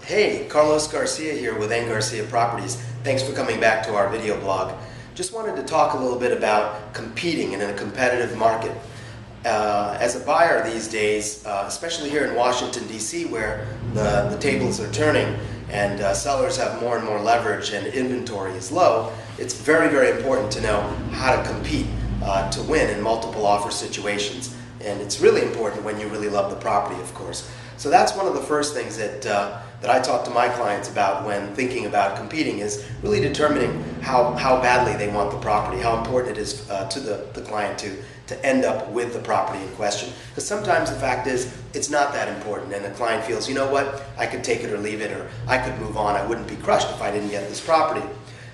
Hey, Carlos Garcia here with N. Garcia Properties. Thanks for coming back to our video blog. Just wanted to talk a little bit about competing in a competitive market. As a buyer these days, especially here in Washington, D.C., where the tables are turning and sellers have more and more leverage and inventory is low, it's very, very important to know how to compete to win in multiple offer situations. And it's really important when you really love the property, of course. So that's one of the first things that I talk to my clients about when thinking about competing, is really determining how badly they want the property, how important it is to the client to end up with the property in question. Because sometimes the fact is, it's not that important and the client feels, you know what, I could take it or leave it, or I could move on, I wouldn't be crushed if I didn't get this property.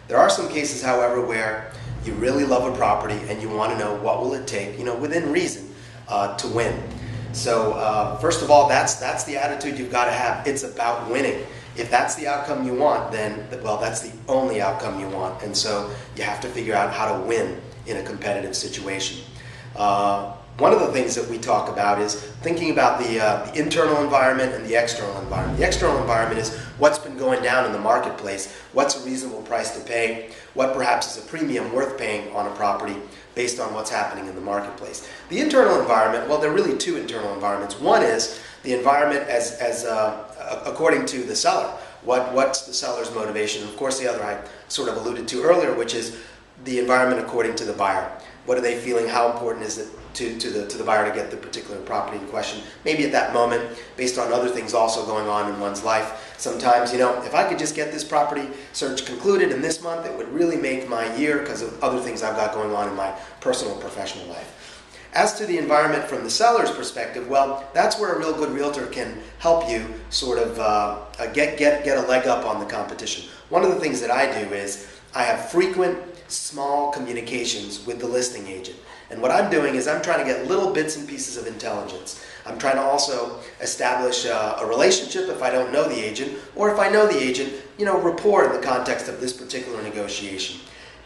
There are some cases, however, where you really love a property and you want to know what will it take, within reason, to win. So first of all, that's the attitude you've got to have. It's about winning. If that's the outcome you want, then, well, that's the only outcome you want. And so you have to figure out how to win in a competitive situation. One of the things that we talk about is thinking about the internal environment and the external environment. The external environment is what's been going down in the marketplace, what's a reasonable price to pay, what perhaps is a premium worth paying on a property based on what's happening in the marketplace. The internal environment, well, there are really two internal environments. One is the environment as according to the seller. What's the seller's motivation? And of course, the other I sort of alluded to earlier, which is the environment according to the buyer. What are they feeling? How important is it to the buyer to get the particular property in question? Maybe at that moment, based on other things also going on in one's life. Sometimes, if I could just get this property search concluded in this month, it would really make my year because of other things I've got going on in my personal and professional life. As to the environment from the seller's perspective, well, that's where a real good realtor can help you sort of get a leg up on the competition. One of the things that I do is I have frequent small communications with the listing agent. And what I'm doing is I'm trying to get little bits and pieces of intelligence. I'm trying to also establish a relationship if I don't know the agent, or if I know the agent, rapport in the context of this particular negotiation.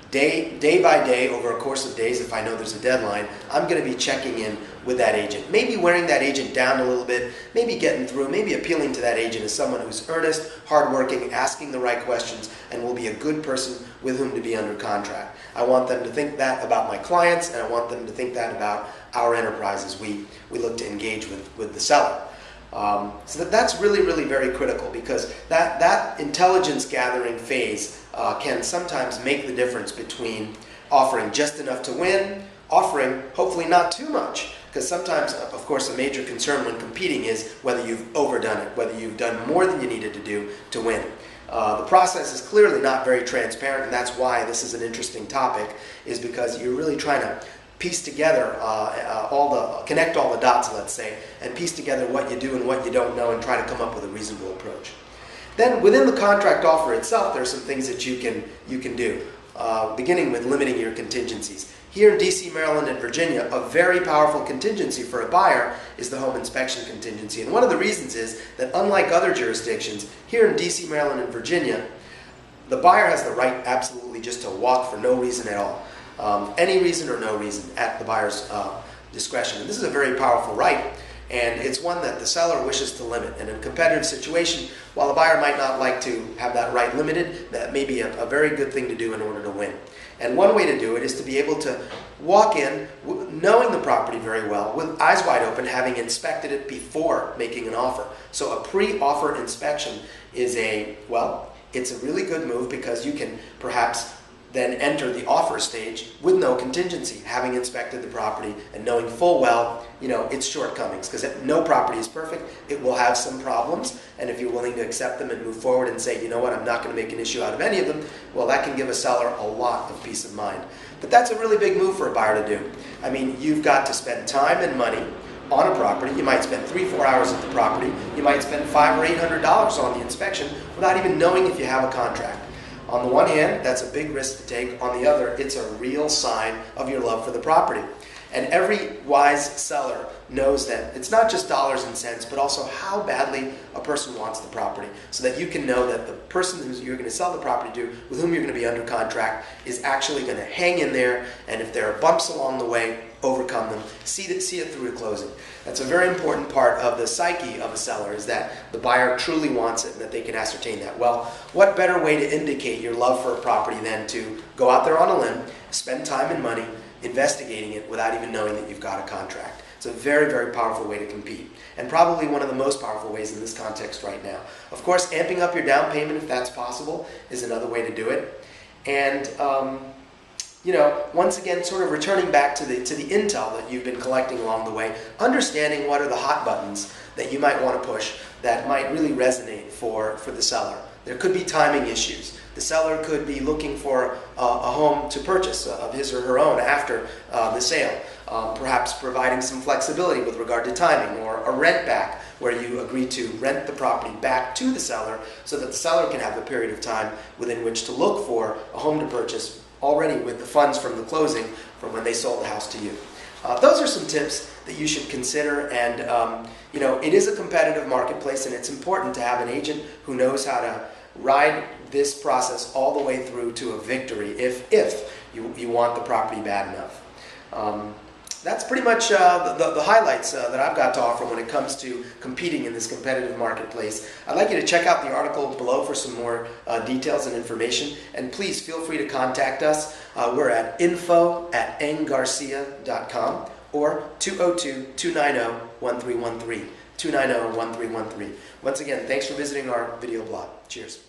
Day by day, over a course of days, if I know there's a deadline, I'm going to be checking in with that agent. Maybe wearing that agent down a little bit, maybe getting through, maybe appealing to that agent as someone who's earnest, hardworking, asking the right questions, and will be a good person with whom to be under contract. I want them to think that about my clients, and I want them to think that about our enterprise as we look to engage with the seller. So that's really, really very critical, because that intelligence gathering phase can sometimes make the difference between offering just enough to win, offering hopefully not too much, because sometimes, of course, a major concern when competing is whether you've overdone it, whether you've done more than you needed to do to win. The process is clearly not very transparent, and that's why this is an interesting topic, is because you're really trying to piece together connect all the dots, let's say, and piece together what you do and what you don't know, and try to come up with a reasonable approach. Then within the contract offer itself, there are some things that you can do, beginning with limiting your contingencies. Here in D.C., Maryland, and Virginia, a very powerful contingency for a buyer is the home inspection contingency. And one of the reasons is that, unlike other jurisdictions, here in D.C., Maryland, and Virginia, the buyer has the right absolutely just to walk for no reason at all. Any reason or no reason at the buyer's discretion. And this is a very powerful right, and it's one that the seller wishes to limit. And in a competitive situation, while the buyer might not like to have that right limited, that may be a very good thing to do in order to win. And one way to do it is to be able to walk in knowing the property very well, with eyes wide open, having inspected it before making an offer. So a pre-offer inspection is it's a really good move, because you can perhaps then enter the offer stage with no contingency, having inspected the property and knowing full well, its shortcomings, because no property is perfect. It will have some problems, and if you're willing to accept them and move forward and say, you know what, I'm not going to make an issue out of any of them, well, that can give a seller a lot of peace of mind. But that's a really big move for a buyer to do. I mean, you've got to spend time and money on a property. You might spend 3-4 hours at the property. You might spend $500 or $800 on the inspection without even knowing if you have a contract. On the one hand, that's a big risk to take. On the other, it's a real sign of your love for the property. And every wise seller knows that it's not just dollars and cents, but also how badly a person wants the property, so that you can know that the person who you're going to sell the property to, with whom you're going to be under contract, is actually going to hang in there, and if there are bumps along the way, overcome them, see it through to closing. That's a very important part of the psyche of a seller, is that the buyer truly wants it and that they can ascertain that. Well, what better way to indicate your love for a property than to go out there on a limb, spend time and money investigating it without even knowing that you've got a contract. It's a very, very powerful way to compete, and probably one of the most powerful ways in this context right now. Of course, amping up your down payment, if that's possible, is another way to do it. And you know, once again, sort of returning back to the intel that you've been collecting along the way, understanding what are the hot buttons that you might want to push that might really resonate for the seller. There could be timing issues. The seller could be looking for a home to purchase of his or her own after the sale, perhaps providing some flexibility with regard to timing, or a rent back where you agree to rent the property back to the seller so that the seller can have a period of time within which to look for a home to purchase already with the funds from the closing from when they sold the house to you. Those are some tips that you should consider, and you know, it is a competitive marketplace, and it's important to have an agent who knows how to ride this process all the way through to a victory if you want the property bad enough. That's pretty much the highlights that I've got to offer when it comes to competing in this competitive marketplace. I'd like you to check out the article below for some more details and information, and please feel free to contact us. We're at info@nggarcia.com or 202-290-1313. 290-1313. Once again, thanks for visiting our video blog. Cheers.